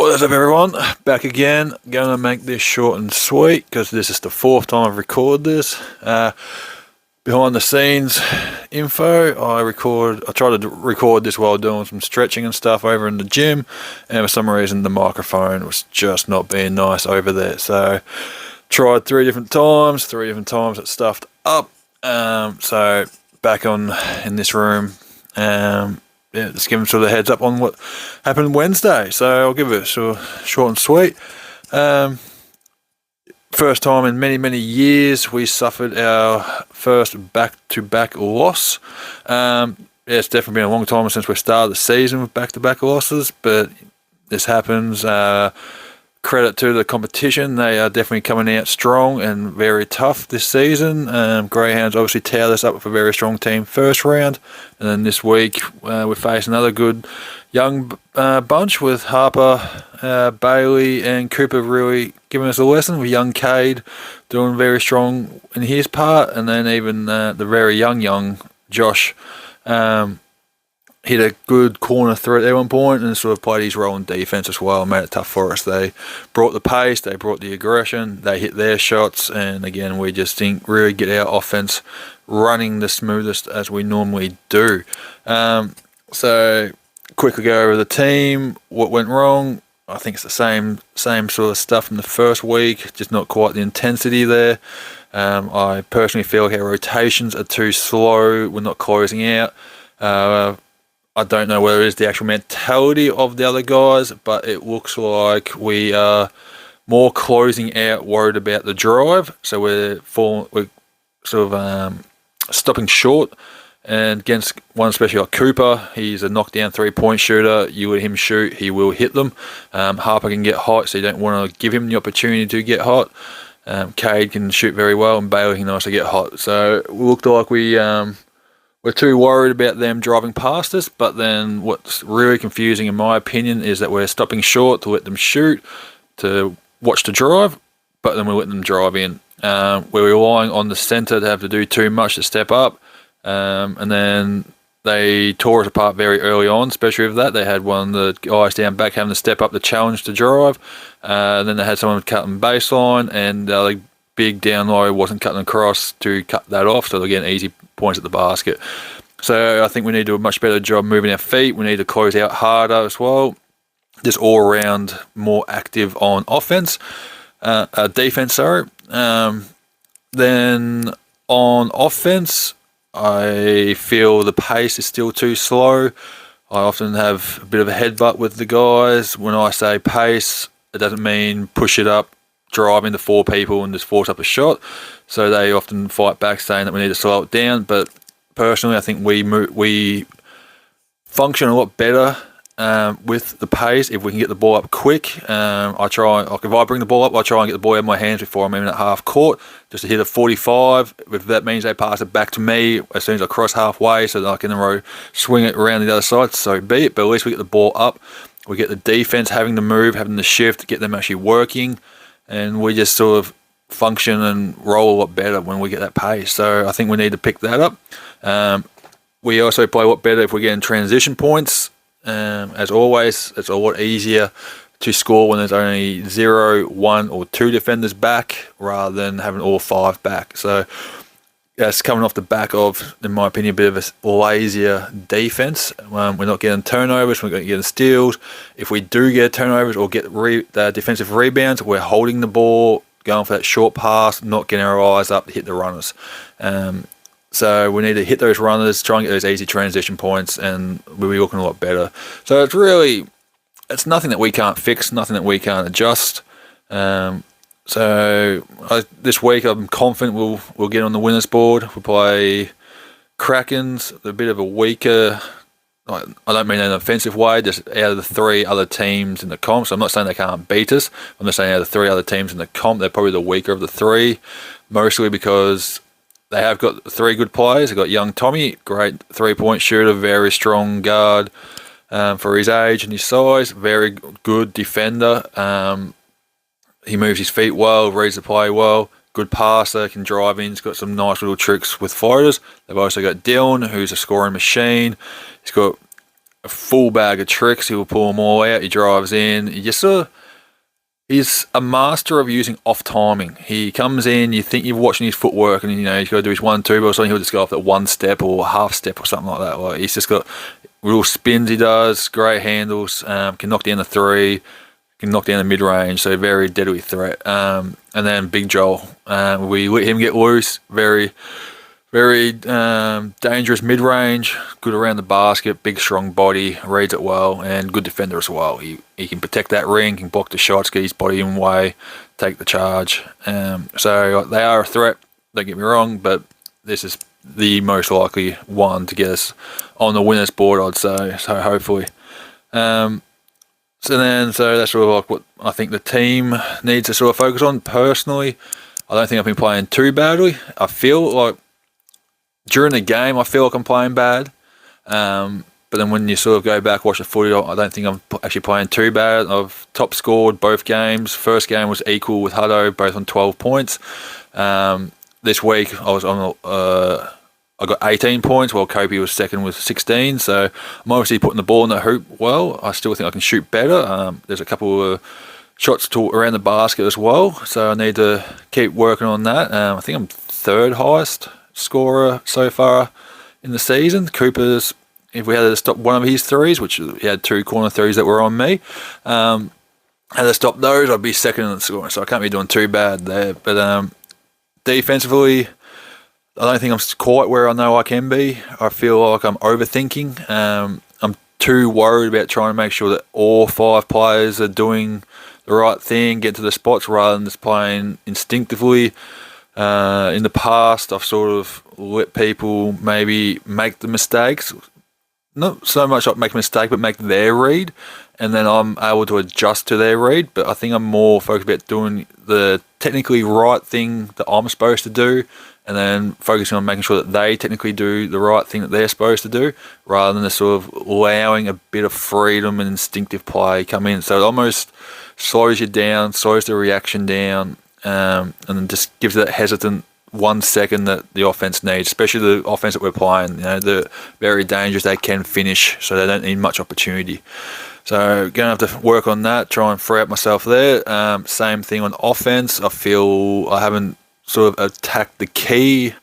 What is up, everyone? Back again. Going to make this short and sweet because this is the fourth time I've recorded this. Behind the scenes info, I tried to record this while doing some stretching and stuff over in the gym, and for some reason the microphone was just not being nice over there. So tried three different times it stuffed up. So back on in this room. Just give them sort of a heads up on what happened Wednesday. So I'll give it short and sweet. First time in many, many years we suffered our first back-to-back loss. It's definitely been a long time since we started the season with back-to-back losses, but this happens. Credit to the competition. They are definitely coming out strong and very tough this season. Greyhounds obviously towed us up with a very strong team first round. And then this week we face another good young bunch with Harper, Bailey and Cooper really giving us a lesson, with young Cade doing very strong in his part. And then even the very young Josh hit a good corner threat at one point and sort of played his role in defence as well and made it tough for us. They brought the pace, they brought the aggression, they hit their shots, and again, we just didn't really get our offence running the smoothest as we normally do. So quickly go over the team, what went wrong. I think it's the same sort of stuff from the first week, just not quite the intensity there. I personally feel like our rotations are too slow, we're not closing out. I don't know whether it is the actual mentality of the other guys, but it looks like we are more closing out, worried about the drive. So we're sort of stopping short. And against one, especially like Cooper, he's a knockdown 3-point shooter. You let him shoot, he will hit them. Harper can get hot, so you don't want to give him the opportunity to get hot. Cade can shoot very well, and Bailey can also get hot. So it looked like we're too worried about them driving past us, but then what's really confusing in my opinion is that we're stopping short to let them shoot, to watch the drive, but then we're letting them drive in. We're relying on the centre to have to do too much to step up, and then they tore us apart very early on, especially with that. They had one of the guys down back having to step up to challenge the drive, and then they had someone cutting baseline, and the big down low wasn't cutting across to cut that off, so they're getting easy points at the basket. So I think we need to do a much better job moving our feet. We need to close out harder as well. Just all around more active on defense, sorry. Then on offense, I feel the pace is still too slow. I often have a bit of a headbutt with the guys. When I say pace, it doesn't mean push it up, drive into four people and just force up a shot. So they often fight back saying that we need to slow it down. But personally, I think we function a lot better with the pace if we can get the ball up quick. If I bring the ball up, I try and get the ball out of my hands before I'm even at half court, just to hit a 45. If that means they pass it back to me as soon as I cross halfway so that I can swing it around the other side, so be it. But at least we get the ball up. We get the defense having the move, having the shift, get them actually working. And we just sort of function and roll a lot better when we get that pace. So I think we need to pick that up. We also play a lot better if we're getting transition points. As always, it's a lot easier to score when there's only 0, 1 or 2 defenders back rather than having all 5 back. So that's coming off the back of, in my opinion, a bit of a lazier defense. We're not getting turnovers, we're not getting steals. If we do get turnovers or get the defensive rebounds, we're holding the ball, going for that short pass, not getting our eyes up to hit the runners. So we need to hit those runners, try and get those easy transition points, and we'll be looking a lot better. So it's nothing that we can't fix, nothing that we can't adjust. This week I'm confident we'll get on the winners board. We'll play Krakens, a bit of a weaker, I don't mean in an offensive way, just out of the 3 other teams in the comp. So I'm not saying they can't beat us. I'm just saying out of the 3 other teams in the comp, they're probably the weaker of the 3, mostly because they have got 3 good players. They've got young Tommy, great 3-point shooter, very strong guard for his age and his size, very good defender. He moves his feet well, reads the play well, good passer, can drive in. He's got some nice little tricks with floaters. They've also got Dylan, who's a scoring machine. He's got a full bag of tricks. He'll pull them all out. He drives in. He's a master of using off timing. He comes in, you think you're watching his footwork, and he's got to do his 1-2, but something he'll just go off that one step or half step or something like that. Like, he's just got real spins. He does great handles. Can knock down the 3, can knock down the mid range. So very deadly threat. And then Big Joel, we let him get loose. Very dangerous mid-range, good around the basket, big strong body, reads it well, and good defender as well. He can protect that ring, can block the shots, get his body in the way, take the charge. So they are a threat, don't get me wrong, but this is the most likely one to get us on the winners board, I'd say, so hopefully. So that's sort of like what I think the team needs to sort of focus on. Personally, I don't think I've been playing too badly. I feel like during the game, I feel like I'm playing bad. But then when you sort of go back, watch the footy, I don't think I'm actually playing too bad. I've top scored both games. First game was equal with Hutto, both on 12 points. This week, I got 18 points, while Kobe was second with 16. So I'm obviously putting the ball in the hoop well. I still think I can shoot better. There's a couple of shots around the basket as well. So I need to keep working on that. I think I'm third highest scorer so far in the season. Cooper's, if we had to stop one of his threes, which he had 2 corner threes that were on me, had to stop those, I'd be second in the scoring. So I can't be doing too bad there. But defensively, I don't think I'm quite where I know I can be. I feel like I'm overthinking. I'm too worried about trying to make sure that all 5 players are doing the right thing, get to the spots, rather than just playing instinctively. In the past, I've sort of let people maybe make the mistakes. Not so much like make a mistake, but make their read, and then I'm able to adjust to their read. But I think I'm more focused about doing the technically right thing that I'm supposed to do, and then focusing on making sure that they technically do the right thing that they're supposed to do, rather than just sort of allowing a bit of freedom and instinctive play come in. So it almost slows you down, slows the reaction down, and then just gives that hesitant 1 second that the offense needs, especially the offense that we're playing. They're very dangerous. They can finish, so they don't need much opportunity. So going to have to work on that, try and free up myself there. Same thing on offense. I feel I haven't sort of attacked the key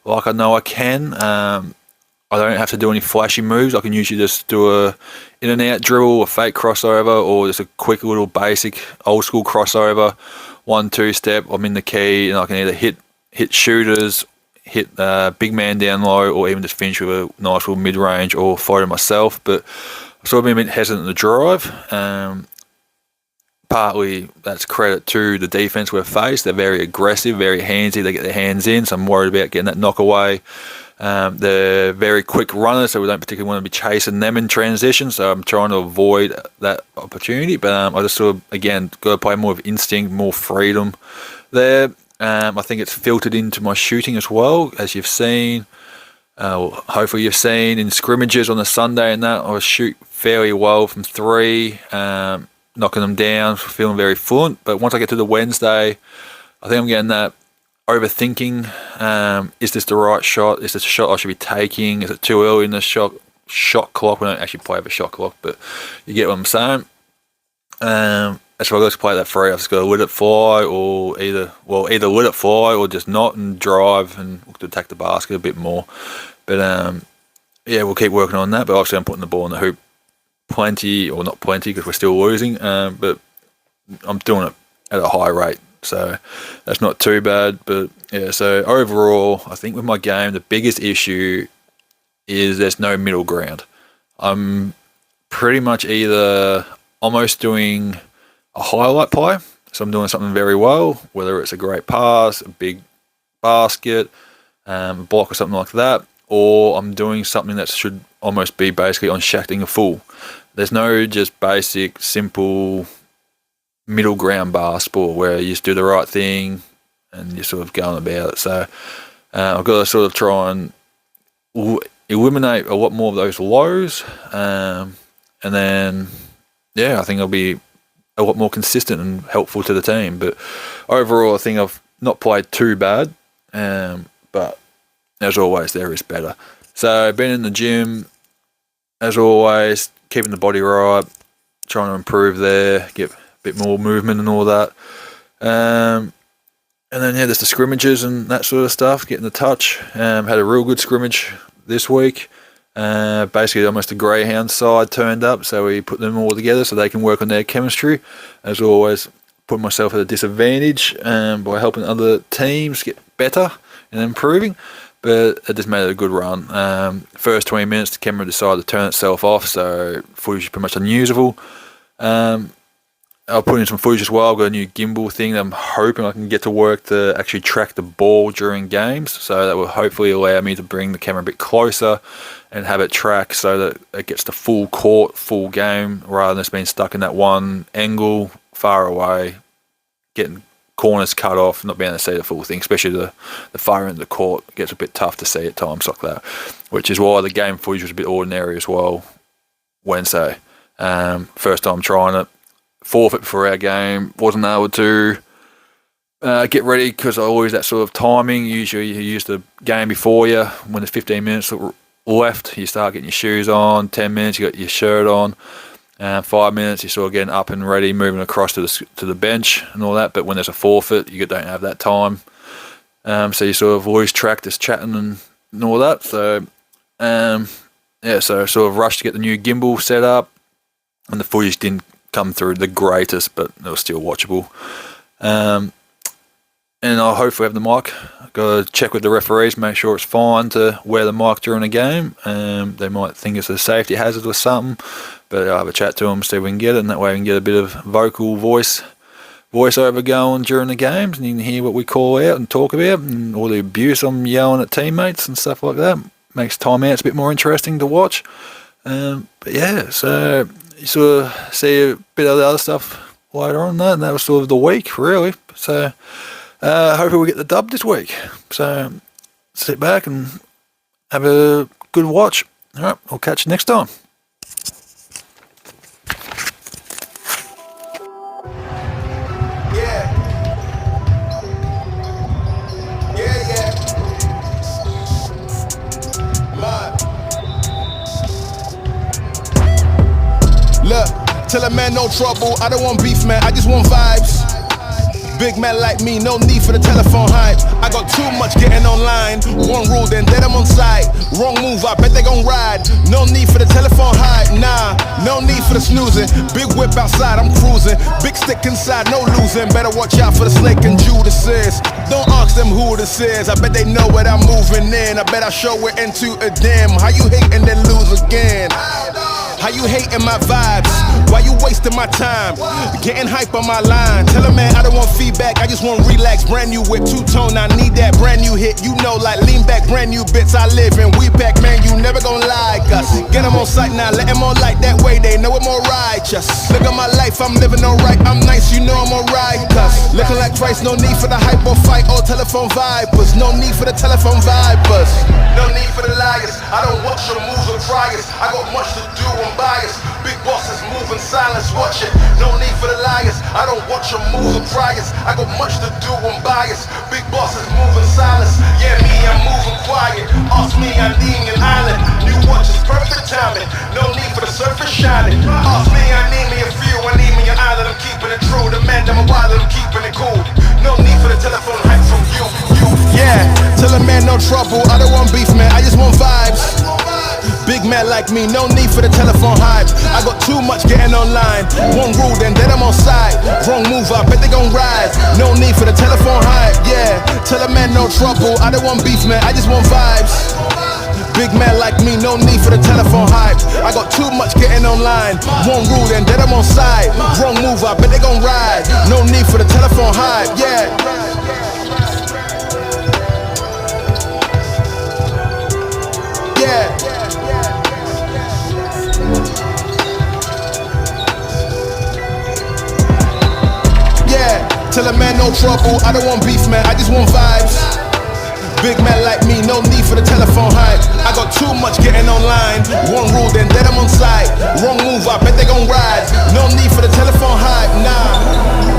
like I know I can. I don't have to do any flashy moves. I can usually just do a in and out dribble, a fake crossover, or just a quick little basic old school crossover, 1-2 step. I'm in the key, and I can either hit shooters, hit big man down low, or even just finish with a nice little mid range or floater myself. But I've sort of been a bit hesitant to drive. Partly that's credit to the defense we've faced. They're very aggressive, very handsy. They get their hands in, so I'm worried about getting that knock away. They're very quick runners, so we don't particularly want to be chasing them in transition. So I'm trying to avoid that opportunity. But I just sort of, again, got to play more of instinct, more freedom there. I think it's filtered into my shooting as well, as you've seen. Hopefully you've seen in scrimmages on the Sunday and that, I shoot fairly well from 3, knocking them down, feeling very fluent. But once I get to the Wednesday, I think I'm getting that overthinking. Is this the right shot? Is this a shot I should be taking? Is it too early in the shot clock? We don't actually play with a shot clock, but you get what I'm saying. That's why I got to play that free. I've just got to let it fly, or either let it fly or just not and drive and look to attack the basket a bit more. But we'll keep working on that. But obviously I'm putting the ball in the hoop plenty, or not plenty because we're still losing. But I'm doing it at a high rate, so that's not too bad. But yeah, so overall, I think with my game, the biggest issue is there's no middle ground. I'm pretty much either almost doing a highlight play, so I'm doing something very well, whether it's a great pass, a big basket, a block or something like that, or I'm doing something that should almost be basically on shacking a full. There's no just basic, simple middle ground basketball where you just do the right thing and you're sort of going about it. So I've got to sort of try and eliminate a lot more of those lows, and then I think I'll be a lot more consistent and helpful to the team. But overall, I think I've not played too bad, but as always, there is better. So been in the gym as always, keeping the body right, trying to improve there, get a bit more movement and all that. And then, there's the scrimmages and that sort of stuff, getting the touch. Had a real good scrimmage this week. Basically, almost a greyhound side turned up, so we put them all together so they can work on their chemistry. As always, put myself at a disadvantage by helping other teams get better and improving. But it just made it a good run. First 20 minutes, the camera decided to turn itself off, so footage is pretty much unusable. I'll put in some footage as well. I've got a new gimbal thing that I'm hoping I can get to work to actually track the ball during games. So that will hopefully allow me to bring the camera a bit closer and have it track so that it gets the full court, full game, rather than just being stuck in that one angle far away, getting corners cut off, not being able to see the full thing, especially the far end of the court. It gets a bit tough to see at times like that, which is why the game footage was a bit ordinary as well Wednesday. First time trying it. Forfeit before our game, wasn't able to get ready because I always that sort of timing. Usually you use the game before you. When there's 15 minutes left, you start getting your shoes on. 10 minutes, you got your shirt on. 5 minutes, you're sort of getting up and ready, moving across to the bench and all that. But when there's a forfeit, you don't have that time. So you sort of lose track, just chatting and all that. So so I sort of rushed to get the new gimbal set up, and the footage didn't come through the greatest, but it was still watchable. And I'll hopefully have the mic. I've got to check with the referees, make sure it's fine to wear the mic during a game. They might think it's a safety hazard or something, but I'll have a chat to them, see if we can get it, and that way we can get a bit of voiceover going during the games, and you can hear what we call out and talk about, and all the abuse I'm yelling at teammates and stuff like that. Makes timeouts a bit more interesting to watch. So you sort of see a bit of the other stuff later on that, and that was sort of the week, really. So hopefully we get the dub this week. So sit back and have a good watch. All right, I'll catch you next time. Look, tell a man no trouble, I don't want beef, man, I just want vibes. Big man like me, no need for the telephone hype. I got too much getting online. One rule, then I'm on site. Wrong move, I bet they gon' ride. No need for the telephone hype, nah, no need for the snoozing. Big whip outside, I'm cruising. Big stick inside, no losing. Better watch out for the snake and Judas is. Don't ask them who this is, I bet they know what I'm moving in. I bet I show it into a dim. How you hate and then lose again? How you hating my vibes? Why you wasting my time? Getting hype on my line. Tell a man I don't want feedback, I just want relax. Brand new whip, two-tone, I need that brand new hit. You know, like lean back, brand new bits I live in. We back, man, you never gon' lie, Gus. Get them on sight now, let them on like that way. They know I'm more righteous. Look at my life, I'm living alright. I'm nice, you know I'm alright, Gus. Looking like Christ, no need for the hype or fight or telephone vipers. No need for the telephone vipers. No need for the liars. I don't watch your moves or trials. I got much to do, I'm biased. Big bosses move in silence, watch it. No need for the liars. I don't watch your moves or trials. I got much to do, I'm biased. Big bosses move in silence. Yeah, me, I'm moving quiet. Ask me, I need an island. New watch is perfect timing. No need for the surface shining. Ask me, I need me a few. I need me an island. I'm keeping it true. The man, I'm a wild, I'm keeping it cool. No need for the telephone hype from you. Yeah, tell a man no trouble. I don't want beef, man. I just want vibes. Big man like me, no need for the telephone hype. I got too much getting online. One rule, then I'm on side. Wrong move, I bet they gon' ride. No need for the telephone hype, yeah. Tell a man no trouble, I don't want beef, man, I just want vibes. Big man like me, no need for the telephone hype. I got too much getting online. One rule, then I'm on side. Wrong move, I bet they gon' ride. No need for the telephone hype, yeah. Yeah. Tell a man no trouble, I don't want beef, man, I just want vibes. Big man like me, no need for the telephone hype. I got too much getting online. One rule, then I'm on side. Wrong move, I bet they gon' ride. No need for the telephone hype, nah.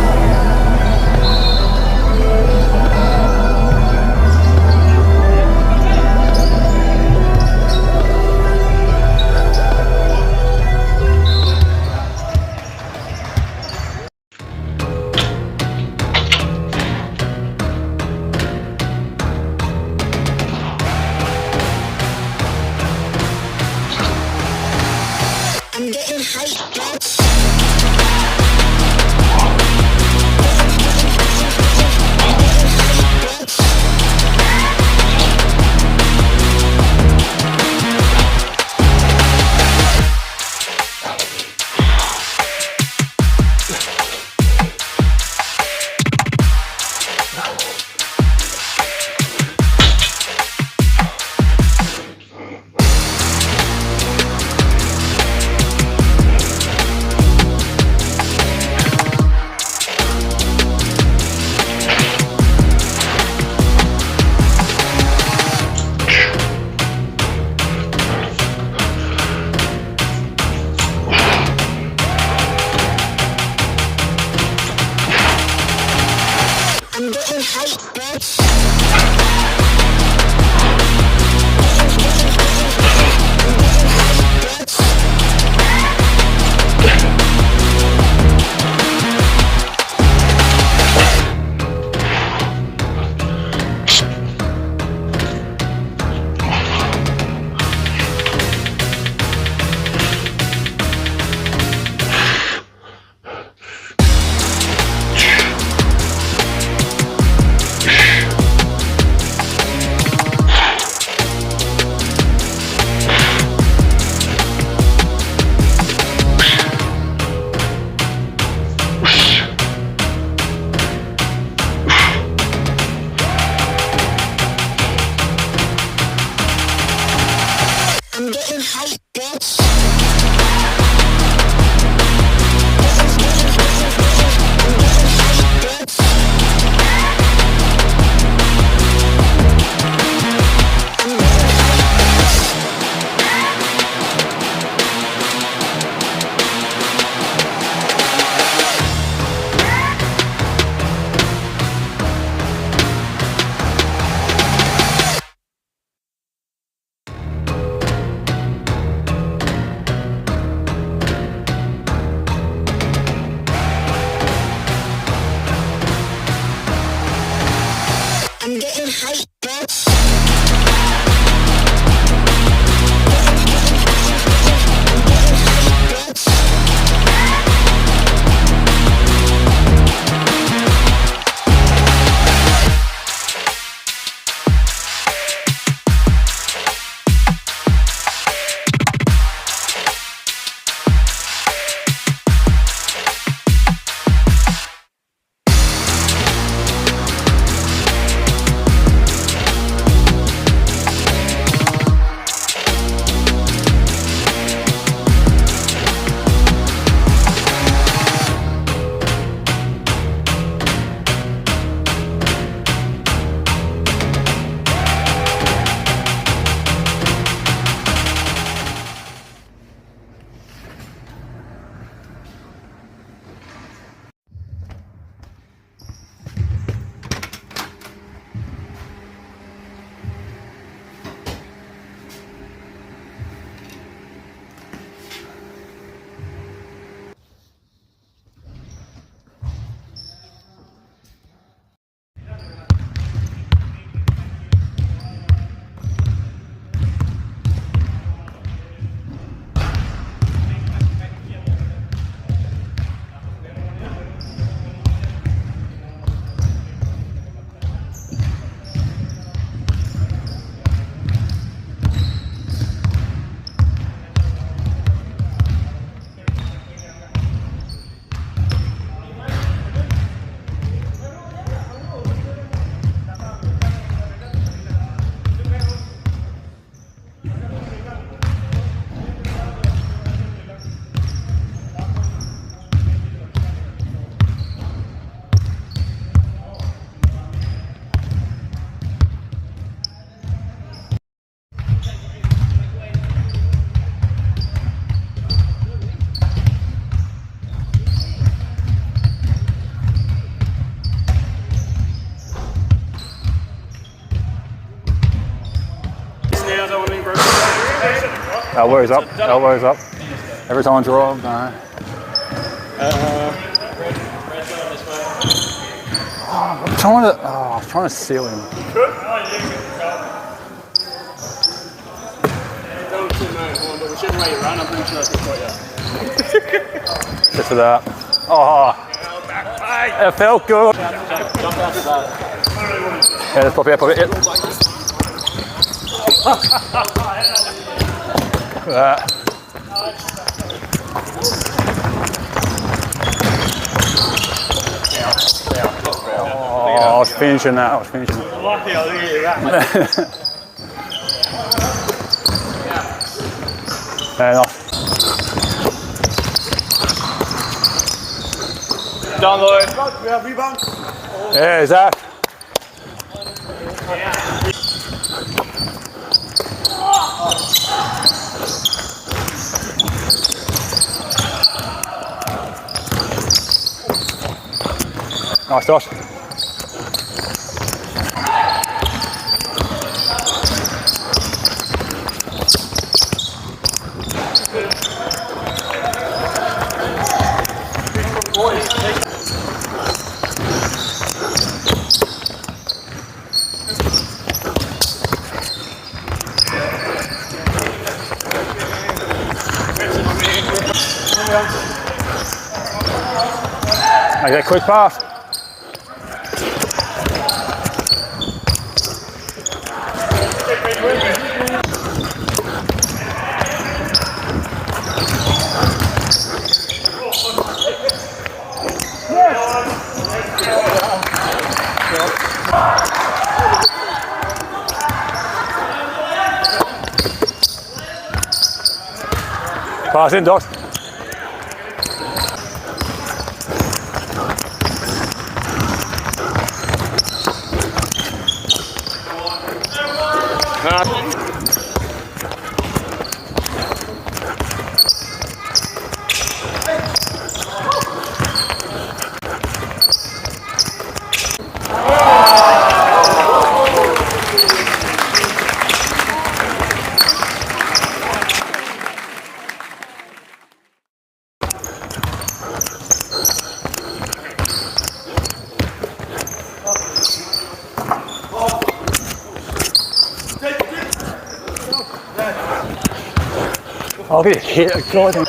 Elbows up, elbows up. Every time I draw, no. I'm trying to seal him. Don't too much, but whichever way you run, I'm pretty sure I can quite Just for that. Oh, it felt good. Yeah, let's pop it, pop it. That. Oh, I was finishing that. Fair enough. Done, Lloyd. Yeah, Zach. Nice, Josh. Make that quick pass. Pass in, Doc. I'll be a hit. God.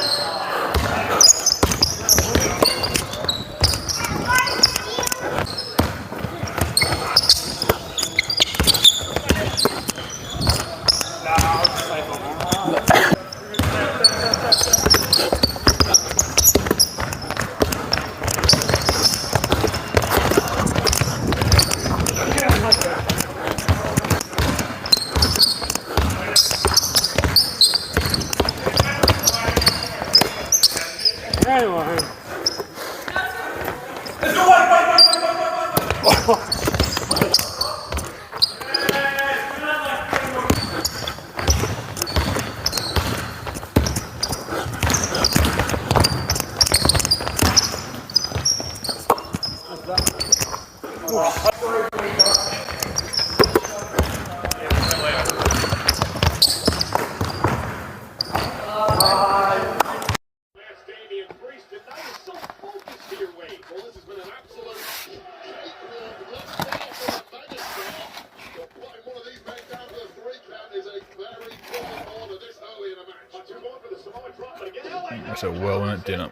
That's a well-earned dinner.